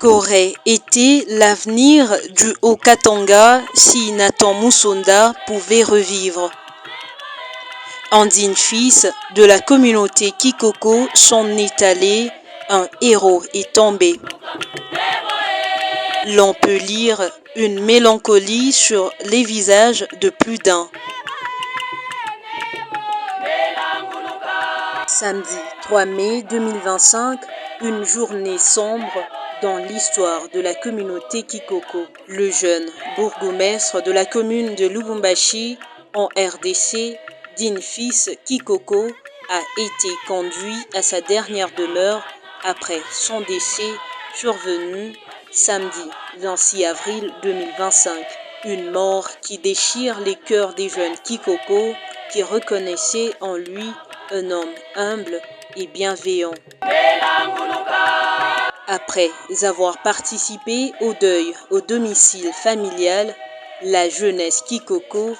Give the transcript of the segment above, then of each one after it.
qu'aurait été l'avenir du Haut-Katanga si Nathan Musonda pouvait revivre. Un digne fils de la communauté Kikoko s'en est allé, un héros est tombé. L'on peut lire une mélancolie sur les visages de plus d'un. Samedi 3 mai 2025, une journée sombre dans l'histoire de la communauté Kikoko. Le jeune bourgmestre de la commune de Lubumbashi, en RDC, digne fils Kikoko, a été conduit à sa dernière demeure après son décès survenu samedi 26 avril 2025. Une mort qui déchire les cœurs des jeunes Kikoko qui reconnaissaient en lui un homme humble et bienveillant. Après avoir participé au deuil au domicile familial, la jeunesse Kikoko,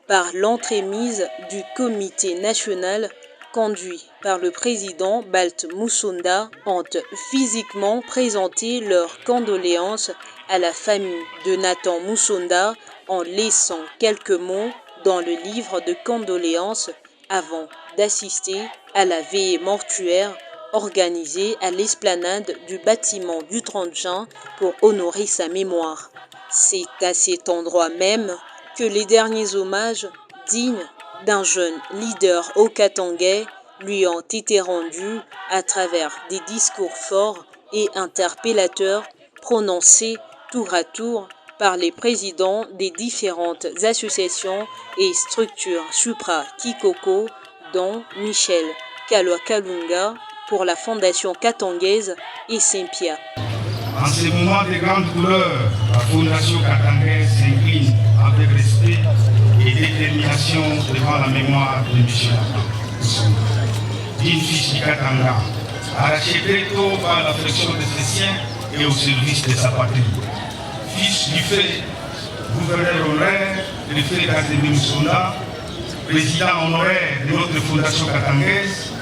par l'entremise du comité national conduit par le président Balt Musonda, ont physiquement présenté leurs condoléances à la famille de Nathan Musonda en laissant quelques mots dans le livre de condoléances avant d'assister à la veillée mortuaire organisée à l'esplanade du bâtiment du 30 juin pour honorer sa mémoire. C'est à cet endroit même que les derniers hommages dignes d'un jeune leader haut-katangais lui ont été rendus à travers des discours forts et interpellateurs prononcés tour à tour par les présidents des différentes associations et structures supra-Kikoko, dont Michel Kalwa-Kalunga pour la Fondation katangaise et Saint-Pierre. En ces moments de grande douleur, la Fondation katangaise s'incline avec respect et détermination devant la mémoire de Michel digne fils du Katanga, arraché très tôt par l'affection de ses siens et au service de sa patrie. Fils du fait gouverneur honoraire de fait Casimir Musonda, président honoraire de notre Fondation katangaise,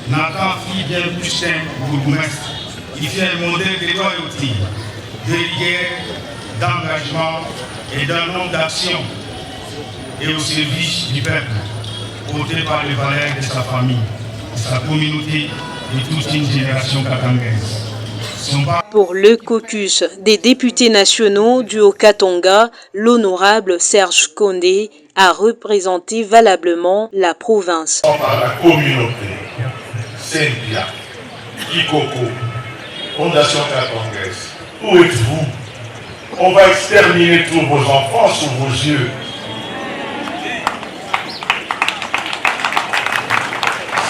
Nathan fit bien plus qu'un bourgmestre. Il fait un modèle de loyauté, de rigueur, d'engagement et d'un nombre d'action et au service du peuple, porté par les valeurs de sa famille, de sa communauté et toute une génération katangaise. Pour le caucus des députés nationaux du Haut-Katanga, l'honorable Serge Condé a représenté valablement la province. Par la communauté, Saint-Pierre, Kikoko, Fondation katangaise, où êtes-vous? On va exterminer tous vos enfants sous vos yeux.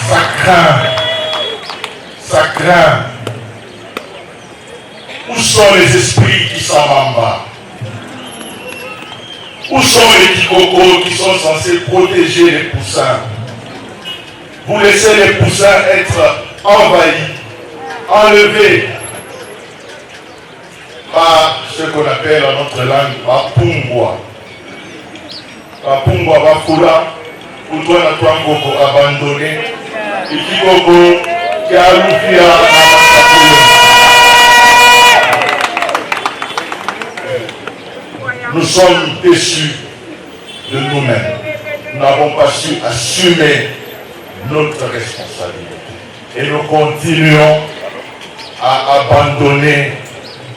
Ça craint. Ça craint. Où sont les esprits qui sont en bas? Où sont les Kikoko qui sont censés protéger les poussins? Vous laissez les poussins être envahis, enlevés par ce qu'on appelle en notre langue Bapungwa. Bapungwa Bafula, pour toi, notre Koko abandonné, et Kikoko qui a l'oufia. Nous sommes déçus de nous-mêmes. Nous n'avons pas su assumer notre responsabilité. Et nous continuons à abandonner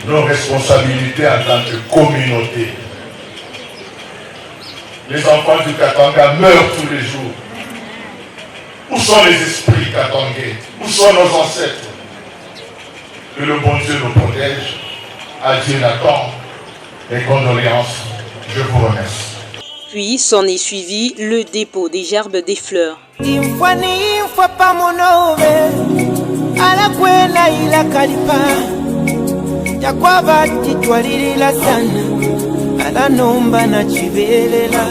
nos responsabilités en tant que communauté. Les enfants du Katanga meurent tous les jours. Où sont les esprits katangais? Où sont nos ancêtres? Que le bon Dieu nous protège. Adieu Nathan. Mes condoléances. Je vous remercie. Puis s'en est suivi le dépôt des gerbes des fleurs. Yakwaba titwalirila sana alanomba na chibelela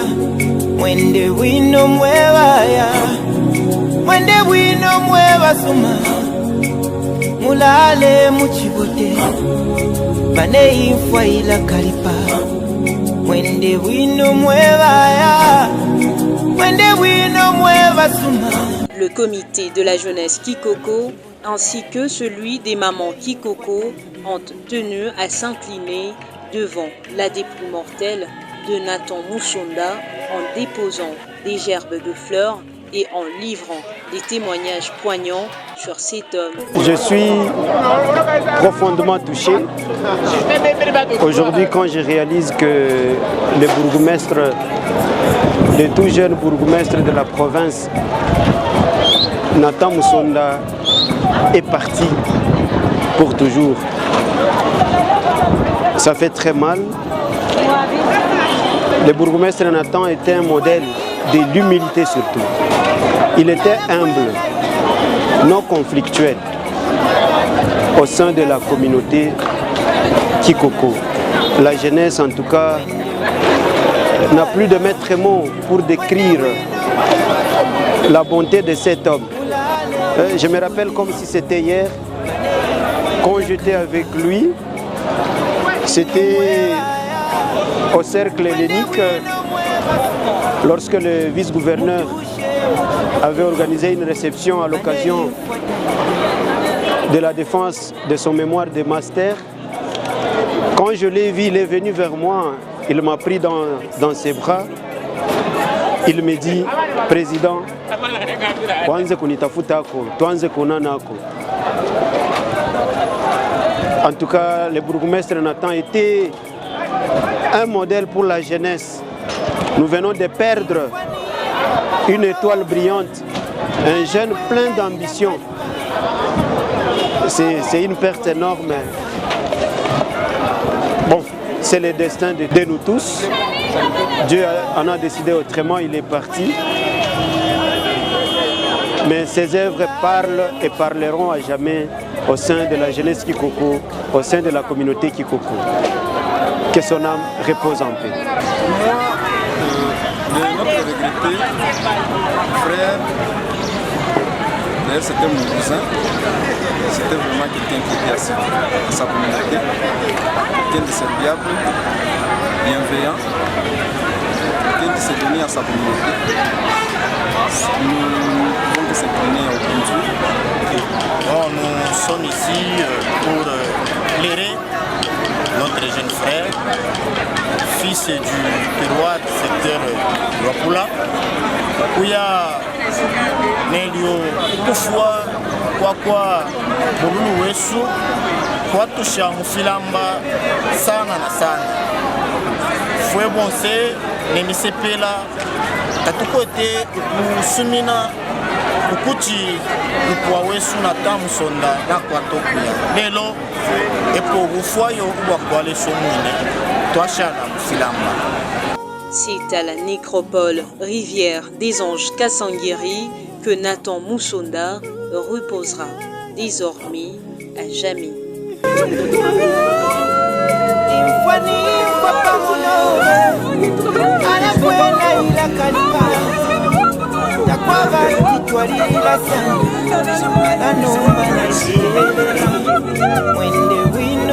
mwende wino mwebaya mwende wino mwebasuma mulale muchibote bane infwa ila kalipa mwende wino mwebaya mwende wino mwebasuma. Le comité de la jeunesse Kikoko ainsi que celui des mamans Kikoko ont tenu à s'incliner devant la dépouille mortelle de Nathan Moussonda en déposant des gerbes de fleurs et en livrant des témoignages poignants sur cet homme. Je suis profondément touché aujourd'hui quand je réalise que le bourgmestre, le tout jeune bourgmestre de la province, Nathan Moussonda, est parti pour toujours. Ça fait très mal. Le bourgmestre Nathan était un modèle de l'humilité surtout. Il était humble, non conflictuel au sein de la communauté Kikoko. La jeunesse en tout cas n'a plus de maître mot pour décrire la bonté de cet homme. Je me rappelle comme si c'était hier, quand j'étais avec lui, c'était au cercle hellénique, lorsque le vice-gouverneur avait organisé une réception à l'occasion de la défense de son mémoire de master. Quand je l'ai vu, il est venu vers moi, il m'a pris dans ses bras, il me dit, Président, en tout cas, le bourgmestre Nathan était un modèle pour la jeunesse. Nous venons de perdre une étoile brillante, un jeune plein d'ambition. C'est une perte énorme. Bon, c'est le destin de nous tous. Dieu en a décidé autrement, il est parti. Mais ses œuvres parlent et parleront à jamais au sein de la jeunesse Kikoko, au sein de la communauté Kikoko. Que son âme repose en paix. Moi, notre regretté frère, d'ailleurs c'était mon cousin, c'était vraiment quelqu'un qui était assis à sa communauté, quelqu'un de serviable, bienveillant, quelqu'un qui s'est donné à sa communauté. Nous pouvons que s'incliner au Buntu. Bon, nous sommes ici pour éclairer notre jeune frère, fils du roi du secteur Wapula, Kuya Nelio Kufua, Kwakwa Burulu Wesu, Kwatusha Mufilamba, Sana na Sana. Fue bonse, Nemisepela, Tatukote, Sumina, Ukuchi, Upwa Wesu Nathan Moussonda, Nakwatokuya. Lelo, c'est à la nécropole rivière des Anges Kassanguiri que Nathan Moussonda reposera désormais à jamais. When the wind